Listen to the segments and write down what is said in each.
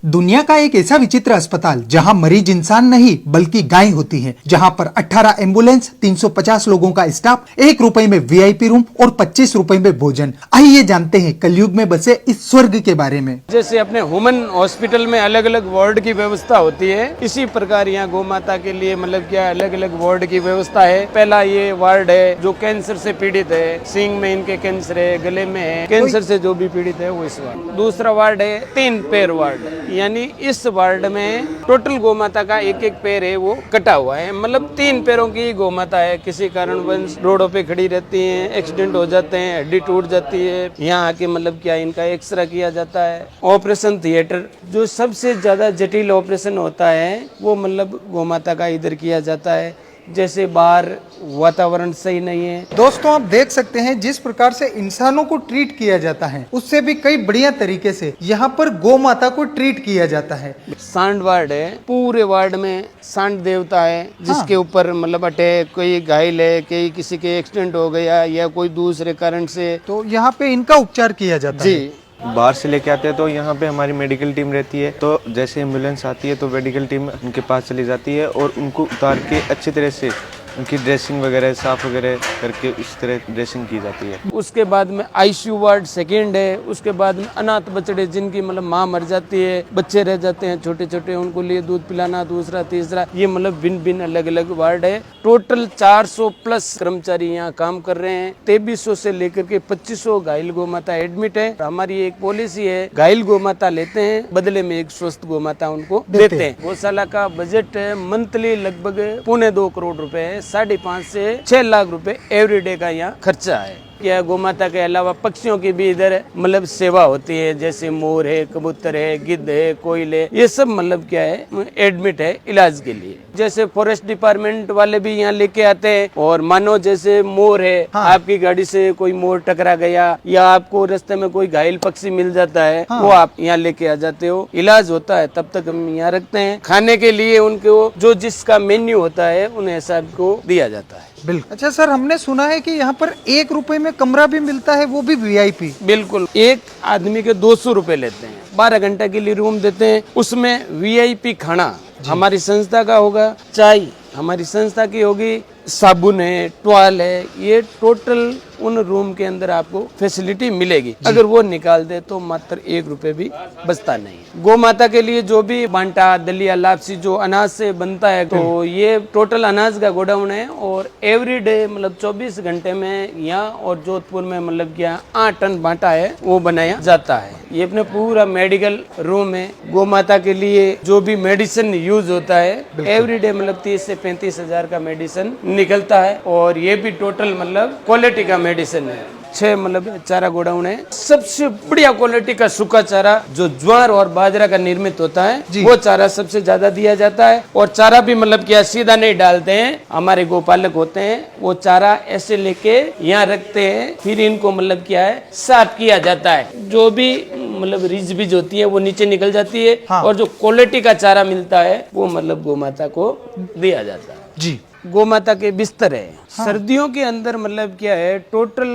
दुनिया का एक ऐसा विचित्र अस्पताल जहां मरीज इंसान नहीं बल्कि गाय होती है, जहां पर 18 एम्बुलेंस, 350 लोगों का स्टाफ, 1 रुपए में वीआईपी रूम और 25 रुपए में भोजन। आइए जानते हैं कलयुग में बसे इस स्वर्ग के बारे में। जैसे अपने ह्यूमन हॉस्पिटल में अलग अलग वार्ड की व्यवस्था होती है, इसी प्रकार यहाँ गौ माता के लिए मतलब क्या अलग अलग वार्ड की व्यवस्था है। पहला ये वार्ड है जो कैंसर से पीड़ित है, सींग में इनके कैंसर है, गले में है, कैंसर से जो भी पीड़ित है वो इस वार्ड। दूसरा वार्ड है 3 पैर वार्ड, यानी इस वार्ड में टोटल गौ माता का एक एक पैर है वो कटा हुआ है, मतलब 3 पैरों की गौ माता है। किसी कारणवश रोडों पे खड़ी रहती हैं, एक्सीडेंट हो जाते हैं, हड्डी टूट जाती है, यहाँ आके मतलब क्या इनका एक्सरे किया जाता है। ऑपरेशन थिएटर जो सबसे ज्यादा जटिल ऑपरेशन होता है वो मतलब गौ माता का इधर किया जाता है। जैसे बाहर वातावरण सही नहीं है। दोस्तों आप देख सकते हैं जिस प्रकार से इंसानों को ट्रीट किया जाता है उससे भी कई बढ़िया तरीके से यहाँ पर गौ माता को ट्रीट किया जाता है। सांड वार्ड है, पूरे वार्ड में सांड देवता है जिसके ऊपर मतलब अटैक, कोई घायल है, कोई किसी के एक्सीडेंट हो गया या कोई दूसरे कारण से, तो यहाँ पे इनका उपचार किया जाता है। जी बाहर से लेके आते हैं तो यहाँ पे हमारी मेडिकल टीम रहती है, तो जैसे एम्बुलेंस आती है तो मेडिकल टीम उनके पास चली जाती है और उनको उतार के अच्छी तरह से उनकी ड्रेसिंग वगैरह साफ वगैरह करके इस तरह ड्रेसिंग की जाती है। उसके बाद में आईसीयू वार्ड सेकेंड है। उसके बाद में अनाथ बच्चे जिनकी मतलब माँ मर जाती है, बच्चे रह जाते हैं छोटे छोटे, उनको लिए दूध पिलाना, दूसरा तीसरा, ये मतलब भिन्न भिन्न अलग अलग वार्ड है। टोटल 400 प्लस कर्मचारी यहाँ काम कर रहे हैं। 2300 से लेकर के 2500 घायल गौ माता एडमिट है। हमारी एक पॉलिसी है, घायल गौ माता लेते हैं, बदले में एक स्वस्थ गौ माता उनको देते हैं। गौशाला का बजट मंथली लगभग 1.25 करोड़ रुपए है। 5.5 से 6 लाख रुपए एवरीडे का यहाँ खर्चा है। क्या गौ माता के अलावा पक्षियों की भी इधर मतलब सेवा होती है, जैसे मोर है, कबूतर है, गिद्ध है, कोयल है, ये सब मतलब क्या है एडमिट है इलाज के लिए। जैसे फॉरेस्ट डिपार्टमेंट वाले भी यहाँ लेके आते हैं, और मानो जैसे मोर है, आपकी गाड़ी से कोई मोर टकरा गया या आपको रास्ते में कोई घायल पक्षी मिल जाता है, वो आप यहाँ लेके आ जाते हो, इलाज होता है, तब तक हम यहाँ रखते हैं। खाने के लिए उनको जो जिसका मेन्यू होता है उन्हें सबको दिया जाता है। बिल्कुल। अच्छा सर, हमने सुना है कि यहाँ पर 1 रुपए में कमरा भी मिलता है, वो भी वीआईपी। बिल्कुल, एक आदमी के 200 रुपए लेते हैं, 12 घंटे के लिए रूम देते हैं। उसमें वीआईपी खाना हमारी संस्था का होगा, चाय हमारी संस्था की होगी, साबुन है, टॉवल है, ये टोटल उन रूम के अंदर आपको फैसिलिटी मिलेगी। अगर वो निकाल दे तो मात्र 1 रुपए भी बचता नहीं। गौ माता के लिए जो भी बांटा, दलिया, लापसी जो अनाज से बनता है, तो ये टोटल अनाज का गोडाउन है, और एवरीडे मतलब 24 घंटे में यहाँ और जोधपुर में मतलब क्या 8 टन बांटा है वो बनाया जाता है। ये अपने पूरा मेडिकल रूम है। गौ माता के लिए जो भी मेडिसिन यूज होता है एवरीडे मतलब 30 से 35 हजार का मेडिसिन निकलता है, और ये भी टोटल मतलब क्वालिटी का मेडिसिन है। 6 मतलब चारा गोडाउन है। सबसे बढ़िया क्वालिटी का सूखा चारा जो ज्वार और बाजरा का निर्मित होता है वो चारा सबसे ज्यादा दिया जाता है। और चारा भी मतलब क्या सीधा नहीं डालते हैं, हमारे गोपालक होते हैं, वो चारा ऐसे लेके यहाँ रखते हैं, फिर इनको मतलब क्या है साफ किया जाता है। जो भी मतलब रिज बीज होती है वो नीचे निकल जाती है, और जो क्वालिटी का चारा मिलता है वो मतलब गौ माता को दिया जाता है। जी, गौ माता के बिस्तर है। सर्दियों के अंदर मतलब क्या है, टोटल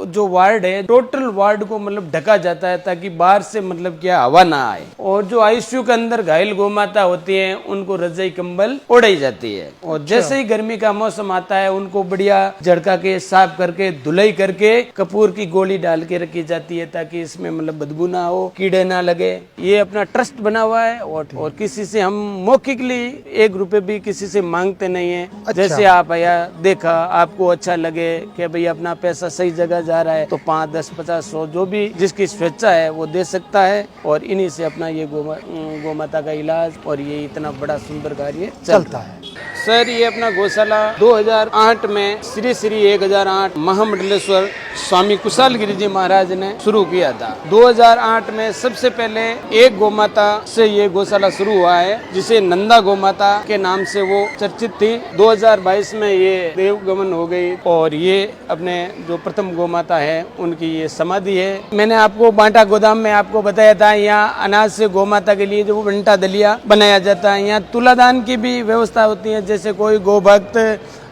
जो वार्ड है, टोटल वार्ड को मतलब ढका जाता है ताकि बाहर से मतलब क्या हवा ना आए। और जो आईसीयू के अंदर घायल गौ माता होती है उनको रजाई कंबल ओढ़ाई जाती है। और जैसे ही गर्मी का मौसम आता है उनको बढ़िया झड़का के साफ करके धुलाई करके कपूर की गोली डाल के रखी जाती है ताकि इसमें मतलब बदबू ना हो, कीड़े ना लगे। ये अपना ट्रस्ट बना हुआ है, और किसी से हम मौखिकली 1 रुपए भी किसी से मांगते नहीं है। जैसे आप आया देखा, आपको अच्छा लगे कि भाई अपना पैसा सही जगह जा रहा है, तो 5, 10, 50, 100 जो भी जिसकी स्वेच्छा है वो दे सकता है, और इन्हीं से अपना ये गौ माता का इलाज और ये इतना बड़ा सुंदर कार्य चलता है। सर, ये अपना गौशाला 2008 में श्री श्री 1008 महामंडलेश्वर स्वामी कुशाल गिरी जी महाराज ने शुरू किया था। 2008 में सबसे पहले एक गौ माता से ये गौशाला शुरू हुआ है, जिसे नंदा गौ माता के नाम से वो चर्चित थी। 2022 में ये देवगमन हो गई, और ये अपने जो प्रथम गौ माता है उनकी ये समाधि है। मैंने आपको बांटा गोदाम में आपको बताया था, यहाँ अनाज से गौ माता के लिए जो बंटा दलिया बनाया जाता है। यहाँ तुलादान की भी व्यवस्था होती है, जैसे कोई गौ भक्त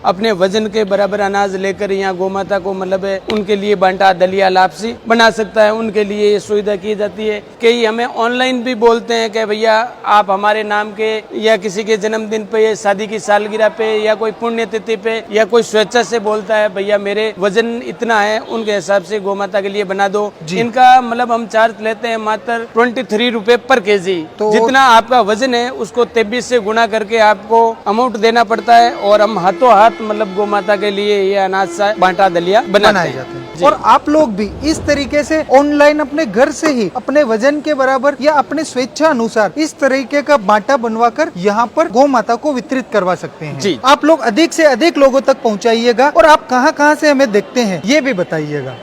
अपने वजन के बराबर अनाज लेकर यहाँ गौ माता को मतलब उनके लिए बांटा, दलिया, लापसी बना सकता है, उनके लिए ये सुविधा की जाती है। कई हमें ऑनलाइन भी बोलते हैं कि भैया आप हमारे नाम के या किसी के जन्मदिन पे, शादी की सालगिरह पे या कोई पुण्यतिथि पे या कोई स्वेच्छा से बोलता है भैया मेरे वजन इतना है, उनके हिसाब से गौ माता के लिए बना दो। इनका मतलब हम चार्ज लेते हैं मात्र 23 रुपए पर केजी। तो जितना आपका वजन है उसको 23 से गुना करके आपको अमाउंट देना पड़ता है और हम हाथों हाथ मतलब गौ माता के लिए ये अनाज सा बांटा, दलिया बनाए जाते हैं। और आप लोग भी इस तरीके से ऑनलाइन अपने घर से ही अपने वजन के बराबर या अपने स्वेच्छा अनुसार इस तरीके का बांटा बनवाकर यहाँ पर गौ माता को वितरित करवा सकते हैं। जी। आप लोग अधिक से अधिक लोगों तक पहुँचाइएगा और आप कहाँ कहाँ से हमें देखते हैं ये भी बताइएगा।